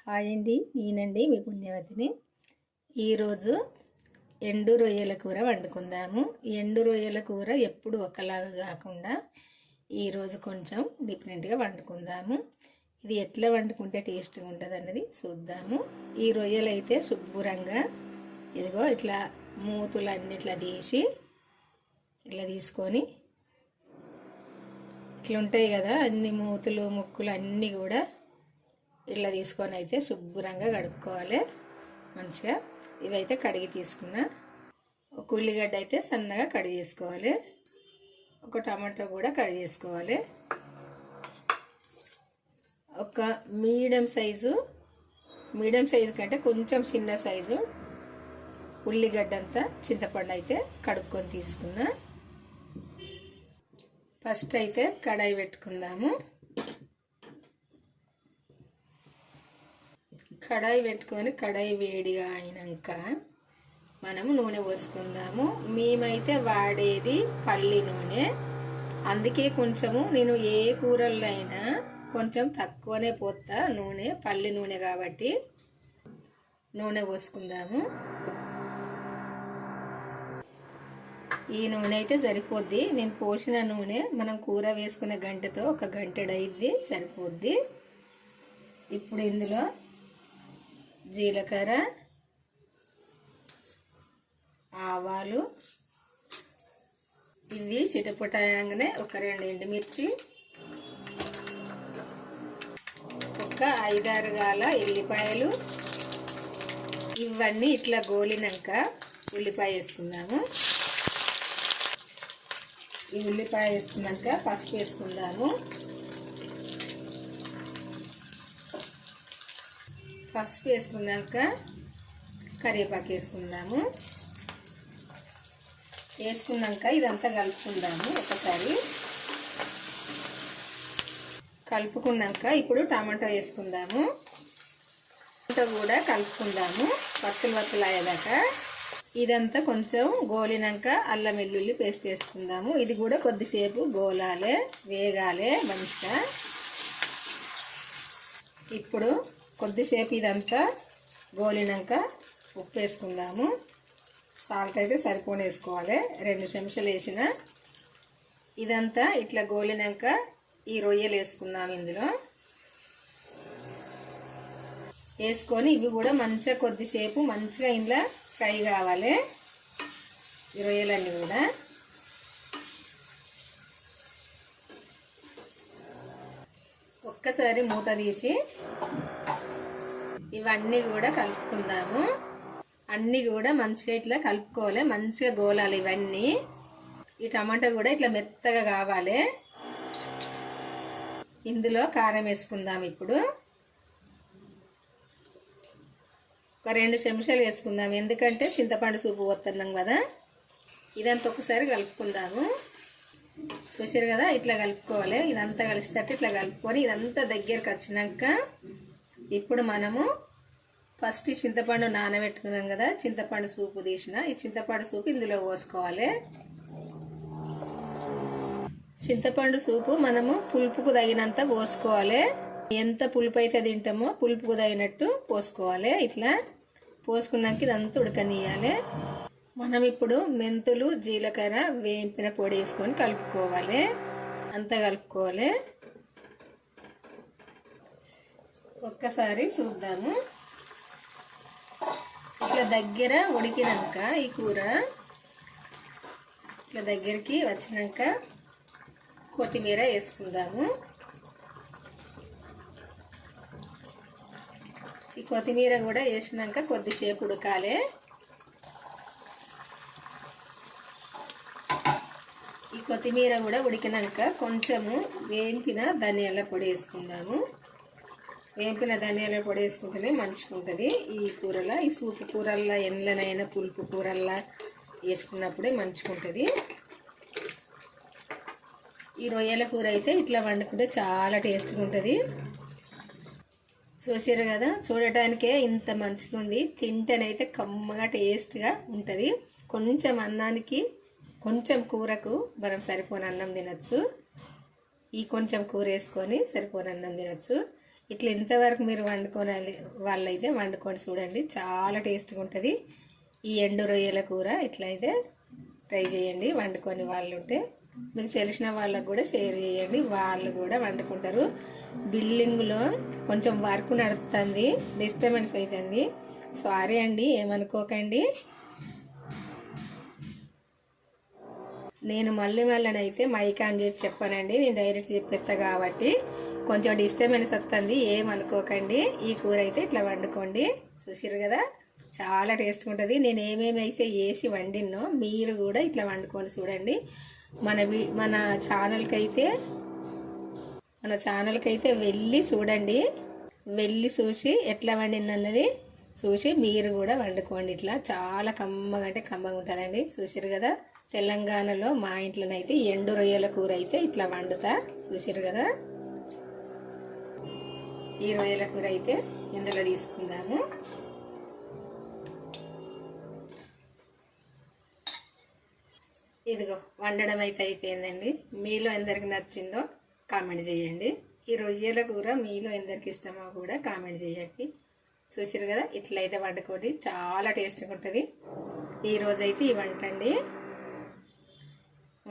Hi అండి, నేనండి మీ పుణ్యవతిని. ఈరోజు ఎండు రొయ్యల కూర వండుకుందాము. ఎండు రొయ్యల కూర ఎప్పుడు ఒకలాగా కాకుండా ఈరోజు కొంచెం డిఫరెంట్గా వండుకుందాము. ఇది ఎట్లా వండుకుంటే టేస్ట్గా ఉంటుంది అన్నది చూద్దాము. ఈ రొయ్యలు అయితే శుభ్రంగా ఇదిగో ఇట్లా మూతులు అన్నిట్లా తీసి ఇట్లా తీసుకొని ఇట్లా ఉంటాయి కదా, అన్ని మూతులు ముక్కులు అన్నీ కూడా ఇట్లా తీసుకొని అయితే శుభ్రంగా కడుక్కోవాలి మంచిగా. ఇవైతే కడిగి తీసుకున్నా. ఒక ఉల్లిగడ్డ అయితే సన్నగా కడిగి చేసుకోవాలి. ఒక టమాటో కూడా కడిగి చేసుకోవాలి. ఒక మీడియం సైజు కంటే కొంచెం చిన్న సైజు ఉల్లిగడ్డ అంతా చింతపండు అయితే కడుక్కొని తీసుకున్నా. ఫస్ట్ అయితే కడాయి పెట్టుకుందాము. కడాయి పెట్టుకొని కడాయి వేడిగా అయినాక మనము నూనె పోసుకుందాము. మేమైతే వాడేది పల్లి నూనె, అందుకే కొంచెము నేను ఏ కూరల్లో అయినా కొంచెం తక్కువనే పోతా నూనె, పల్లి నూనె కాబట్టి. నూనె పోసుకుందాము. ఈ నూనె అయితే సరిపోద్ది. నేను పోసిన నూనె మనం కూర వేసుకునే గంటతో ఒక గంటెడైద్ది, సరిపోద్ది. ఇప్పుడు ఇందులో జీలకర్ర, ఆవాలు ఇవి చిటపటాయంగానే ఒక 2 ఎండుమిర్చి, ఒక 5-6 గాల ఎల్లిపాయలు, ఇవన్నీ ఇట్లా గోలినాక ఉల్లిపాయ వేసుకుందాము. ఈ ఉల్లిపాయ వేసుకున్నాక పసుపు వేసుకుందాము. పసుపు వేసుకున్నాక కరివేపాకు వేసుకుందాము. వేసుకున్నాక ఇదంతా కలుపుకుందాము. ఒకసారి కలుపుకున్నాక ఇప్పుడు టమాటో వేసుకుందాము. టమాటో కూడా కలుపుకుందాము వత్తులు అయ్యేదాకా. ఇదంతా కొంచెం గోలినాక అల్లం వెల్లుల్లి పేస్ట్ వేసుకుందాము. ఇది కూడా కొద్దిసేపు గోలాలి, వేగాలి మంచిగా. ఇప్పుడు కొద్దిసేపు ఇదంతా గోలినాక ఉప్పు వేసుకుందాము. సాల్ట్ అయితే సరిపోని వేసుకోవాలి. 2 చెంచాలు వేసిన. ఇదంతా ఇట్లా గోలినాక ఈ రొయ్యలు వేసుకుందాము. ఇందులో వేసుకొని ఇవి కూడా మంచిగా కొద్దిసేపు మంచిగా ఇందులో ఫ్రై కావాలి. ఈ రొయ్యలన్నీ కూడా ఒక్కసారి మూత తీసి ఇవన్నీ కూడా కలుపుకుందాము. అన్నీ కూడా మంచిగా ఇట్లా కలుపుకోవాలి, మంచిగా గోలాలి ఇవన్నీ. ఈ టమాటా కూడా ఇట్లా మెత్తగా కావాలి. ఇందులో కారం వేసుకుందాం. ఇప్పుడు ఒక 2 చెంచాలు వేసుకుందాం, ఎందుకంటే చింతపండు సూపు పోతున్నాం కదా. ఇదంతా ఒకసారి కలుపుకుందాము. చూసారు కదా, ఇట్లా కలుపుకోవాలి. ఇదంతా కలిసేటట్టు ఇట్లా కలుపుకొని ఇదంతా దగ్గరకు వచ్చినాక ఇప్పుడు మనము ఫస్ట్ చింతపండు నానబెట్టుకున్నాం కదా, చింతపండు సూపు తీసిన ఈ చింతపండు సూపు ఇందులో పోసుకోవాలి. చింతపండు సూపు మనము పులుపుకు తగినంత పోసుకోవాలి. ఎంత పులుపు అయితే తింటామో పులుపుకు తగినట్టు పోసుకోవాలి. ఇట్లా పోసుకున్నాక ఇదంతా ఉడకనియాలి. మనం ఇప్పుడు మెంతులు, జీలకర్ర వేయింపిన పొడి వేసుకొని కలుపుకోవాలి. అంతా కలుపుకోవాలి. ఒక్కసారి చూద్దాము. ఇట్లా దగ్గర ఉడికినాక ఈ కూర ఇట్లా దగ్గరికి వచ్చినాక కొత్తిమీర వేసుకుందాము. ఈ కొత్తిమీర కూడా వేసినాక కొద్దిసేపు ఉడకాలి. ఈ కొత్తిమీర కూడా ఉడికినాక కొంచెము వేయింపిన ధనియాల పొడి వేసుకుందాము. వేంపిన ధనియాల పొడి వేసుకుంటేనే మంచిగా ఉంటుంది ఈ కూరలో. ఈ సూపు కూరల్లో ఎండ్లనైనా పులుపు కూరల్లో వేసుకున్నప్పుడే మంచిగా ఉంటుంది. ఈ రొయ్యల కూర అయితే ఇట్లా వండుకుంటే చాలా టేస్ట్గా ఉంటుంది. చూసారు కదా, చూడటానికే ఇంత మంచిగా ఉంది. తింటేనైతే కమ్మగా టేస్ట్గా ఉంటుంది. కొంచెం అన్నానికి కొంచెం కూరకు మనం సరిపోని అన్నం తినచ్చు. ఈ కొంచెం కూర వేసుకొని సరిపోని అన్నం తినచ్చు. ఇట్లా ఇంతవరకు మీరు వండుకోవాలి వాళ్ళైతే వండుకొని చూడండి, చాలా టేస్ట్గా ఉంటుంది. ఈ ఎండు రొయ్యల కూర ఇట్లయితే ట్రై చేయండి. వండుకొని వాళ్ళు ఉంటే మీకు తెలిసిన వాళ్ళకు కూడా షేర్ చేయండి, వాళ్ళు కూడా వండుకుంటారు. బిల్డింగ్లో కొంచెం వర్క్ నడుస్తుంది, డిస్టర్బెన్స్ అవుతుంది, సారీ అండి, ఏమనుకోకండి. నేను మళ్ళీనైతే మైక్ ఆన్ చేసి చెప్పానండి, నేను డైరెక్ట్ చెప్పేస్తా కాబట్టి కొంచెం డిస్టర్బెన్స్ వస్తుంది, ఏమనుకోకండి. ఈ కూర అయితే ఇట్లా వండుకోండి. చూసిరు కదా, చాలా టేస్ట్గా ఉంటుంది. నేను ఏమేమి అయితే వేసి వండినో మీరు కూడా ఇట్లా వండుకొని చూడండి. మన ఛానల్కి అయితే వెళ్ళి చూడండి, వెళ్ళి చూసి ఎట్లా వండినన్నది చూసి మీరు కూడా వండుకోండి. ఇట్లా చాలా కమ్మగా అంటే కమ్మగా ఉంటుందండి. చూసిరు కదా, తెలంగాణలో మా ఇంట్లోనైతే ఎండు రొయ్యల కూర అయితే ఇట్లా వండుతా. చూసిరు కదా, ఈ రొయ్యల కూర అయితే ఇందులో తీసుకుందాము. ఇదిగో వండడం అయితే అయిపోయిందండి. మీలో ఎందరికి నచ్చిందో కామెంట్ చేయండి. ఈ రొయ్యల కూర మీలో ఎందరికి ఇష్టమో కూడా కామెంట్ చేయండి. చూసిరు కదా, ఇట్లయితే వండుకోండి, చాలా టేస్ట్గా ఉంటుంది. ఈరోజైతే ఈ వంట అండి.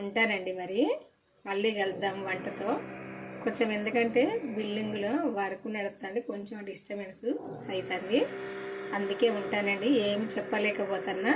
ఉంటానండి, మరి మళ్ళీ కలుద్దాం వంటతో. కొంచెం ఎందుకంటే బిల్డింగ్లో వర్క్ నడుస్తుంది, కొంచెం డిస్టర్బెన్స్ అవుతుంది, అందుకే ఉంటానండి. ఏమి చెప్పలేకపోతున్నా.